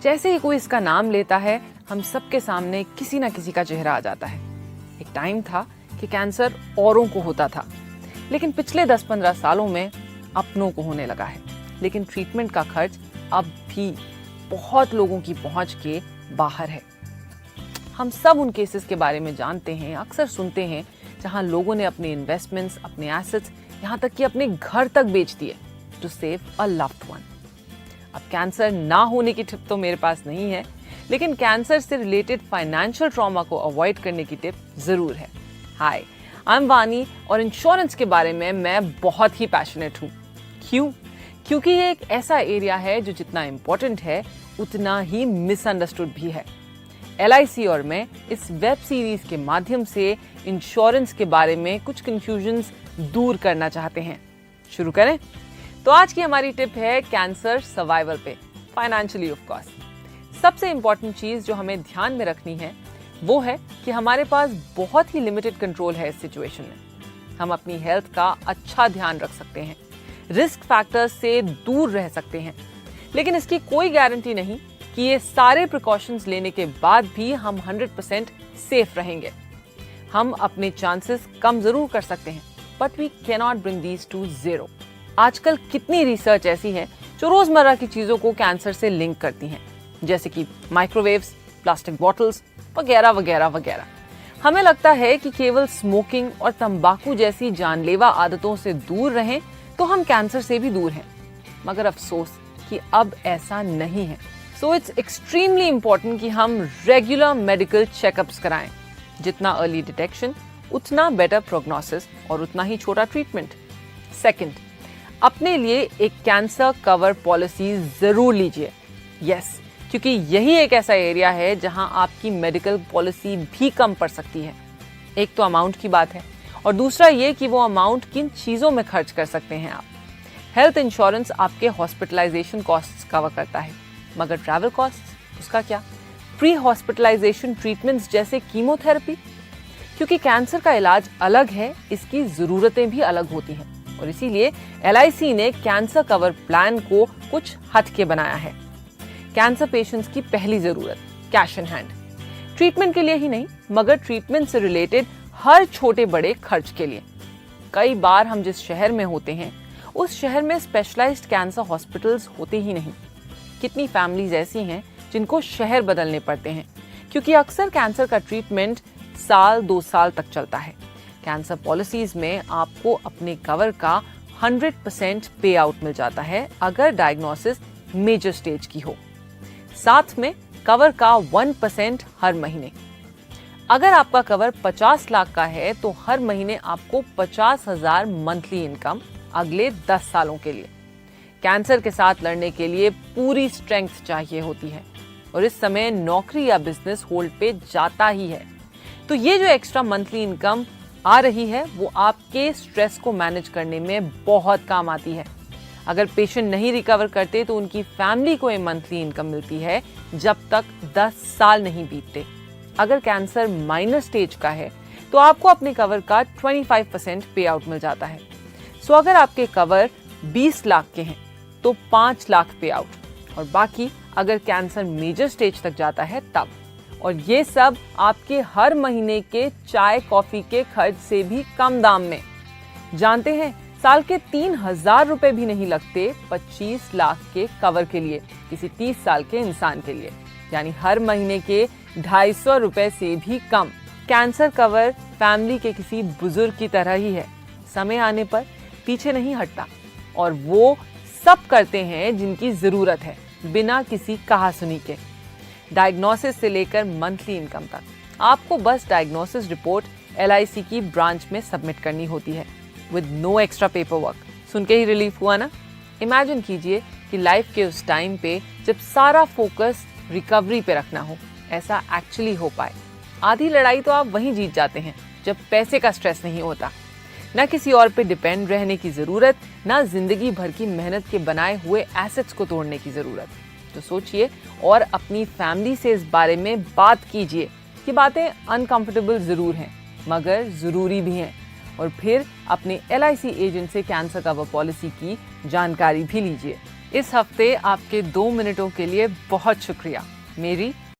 जैसे ही कोई इसका नाम लेता है, हम सबके सामने किसी ना किसी का चेहरा आ जाता है। एक टाइम था कि कैंसर औरों को होता था, लेकिन पिछले 10-15 सालों में अपनों को होने लगा है। लेकिन ट्रीटमेंट का खर्च अब भी बहुत लोगों की पहुंच के बाहर है। हम सब उन केसेस के बारे में जानते हैं, अक्सर सुनते हैं, जहां लोगों ने अपने इन्वेस्टमेंट्स, अपने एसेट्स, यहां तक कि अपने घर तक बेच दिए to save a loved one. अब कैंसर ना होने की टिप तो मेरे पास नहीं है, लेकिन कैंसर से रिलेटेड फाइनेंशियल ट्रॉमा को अवॉइड करने की टिप जरूर है। हाय, आई एम वानी और इंश्योरेंस के बारे में मैं बहुत ही पैशनेट हूँ। क्यों? क्योंकि ये एक ऐसा एरिया है जो जितना इम्पोर्टेंट है उतना ही मिसअंडरस्टूड भी है। LIC और मैं इस वेब सीरीज के माध्यम से इंश्योरेंस के बारे में कुछ कंफ्यूजन्स दूर करना चाहते हैं। शुरू करें? तो आज की हमारी टिप है कैंसर सर्वाइवल पे, फाइनेंशियली ऑफ कोर्स। सबसे इंपॉर्टेंट चीज जो हमें ध्यान में रखनी है वो है कि हमारे पास बहुत ही लिमिटेड कंट्रोल है इस सिचुएशन में। हम अपनी हेल्थ का अच्छा ध्यान रख सकते हैं, रिस्क फैक्टर्स से दूर रह सकते हैं, लेकिन इसकी कोई गारंटी नहीं कि ये सारे प्रिकॉशंस लेने के बाद भी हम 100% सेफ रहेंगे। हम अपने चांसेस कम जरूर कर सकते हैं, but we can not bring these to zero. आजकल कितनी रिसर्च ऐसी है जो रोजमर्रा की चीजों को कैंसर से लिंक करती हैं, जैसे कि माइक्रोवेव्स, प्लास्टिक बॉटल्स वगैरह वगैरह वगैरह। हमें लगता है कि केवल स्मोकिंग और तंबाकू जैसी जानलेवा आदतों से दूर रहें तो हम कैंसर से भी दूर हैं, मगर अफसोस कि अब ऐसा नहीं है। सो इट्स एक्सट्रीमली इम्पोर्टेंट कि हम रेगुलर मेडिकल चेकअप्स कराएं। जितना अर्ली डिटेक्शन उतना बेटर प्रोग्नोसिस और उतना ही छोटा ट्रीटमेंट। सेकंड, अपने लिए एक कैंसर कवर पॉलिसी जरूर लीजिए। यस, क्योंकि यही एक ऐसा एरिया है जहां आपकी मेडिकल पॉलिसी भी कम पड़ सकती है। एक तो अमाउंट की बात है और दूसरा ये कि वो अमाउंट किन चीजों में खर्च कर सकते हैं आप। हेल्थ इंश्योरेंस आपके हॉस्पिटलाइजेशन कॉस्ट्स कवर करता है, मगर ट्रैवल कॉस्ट्स, उसका क्या? प्री हॉस्पिटलाइजेशन ट्रीटमेंट्स जैसे कीमोथेरेपी, क्योंकि कैंसर का इलाज अलग है, इसकी जरूरतें भी अलग होती हैं और इसीलिए LIC ने कैंसर कवर प्लान को कुछ हटके बनाया है। कैंसर पेशेंट्स की पहली जरूरत कैश इन हैंड, ट्रीटमेंट के लिए ही नहीं मगर ट्रीटमेंट से रिलेटेड हर छोटे बड़े खर्च के लिए। कई बार हम जिस शहर में होते हैं उस शहर में स्पेशलाइज्ड कैंसर हॉस्पिटल्स होते ही नहीं। कितनी फैमिलीज ऐसी हैं जिनको शहर बदलने पड़ते हैं, क्योंकि अक्सर कैंसर का ट्रीटमेंट 1-2 साल तक चलता है। कैंसर पॉलिसीज में आपको अपने कवर का 100% पे आउट मिल जाता है अगर डायग्नोसिस मेजर स्टेज की हो। साथ में कवर का 1% हर महीने। अगर आपका कवर 50 लाख का है तो हर महीने आपको 50,000 मंथली इनकम अगले 10 सालों के लिए। कैंसर के साथ लड़ने के लिए पूरी स्ट्रेंथ चाहिए होती है और इस समय नौकरी या बिजनेस होल्ड पे जाता ही है। तो ये जो एक्स्ट्रा मंथली इनकम आ रही है वो आपके स्ट्रेस को मैनेज करने में बहुत काम आती है। अगर पेशेंट नहीं रिकवर करते तो उनकी फैमिली को ये मंथली इनकम मिलती है जब तक 10 साल नहीं बीतते। अगर कैंसर माइनर स्टेज का है तो आपको अपने कवर का 25% पे आउट मिल जाता है। सो अगर आपके कवर 20 लाख के हैं तो 5 लाख पे आउट, और बाकी अगर कैंसर मेजर स्टेज तक जाता है तब। और ये सब आपके हर महीने के चाय कॉफी के खर्च से भी कम दाम में। जानते हैं, साल के 3,000 रुपए भी नहीं लगते 25 लाख के कवर के लिए किसी 30 साल के इंसान के लिए, यानी हर महीने के 250 रुपए से भी कम। कैंसर कवर फैमिली के किसी बुजुर्ग की तरह ही है, समय आने पर पीछे नहीं हटता और वो सब करते हैं जिनकी जरूरत है बिना किसी कहासुनी के। डायग्नोसिस से लेकर मंथली इनकम तक आपको बस डायग्नोसिस रिपोर्ट LIC की ब्रांच में सबमिट करनी होती है with no extra paper work. सुन के ही रिलीफ हुआ ना? इमेजिन कीजिए कि लाइफ के उस टाइम पे जब सारा फोकस रिकवरी पे रखना हो, ऐसा एक्चुअली हो पाए। आधी लड़ाई तो आप वहीं जीत जाते हैं जब पैसे का स्ट्रेस नहीं होता, ना किसी और पे डिपेंड रहने की जरूरत, ना जिंदगी भर की मेहनत के बनाए हुए एसेट्स को तोड़ने की जरूरत। तो सोचिए और अपनी फैमिली से इस बारे में बात कीजिए कि बातें अनकंफर्टेबल जरूर हैं मगर जरूरी भी हैं, और फिर अपने LIC एजेंट से कैंसर कवर पॉलिसी की जानकारी भी लीजिए। इस हफ्ते आपके 2 मिनटों के लिए बहुत शुक्रिया। मेरी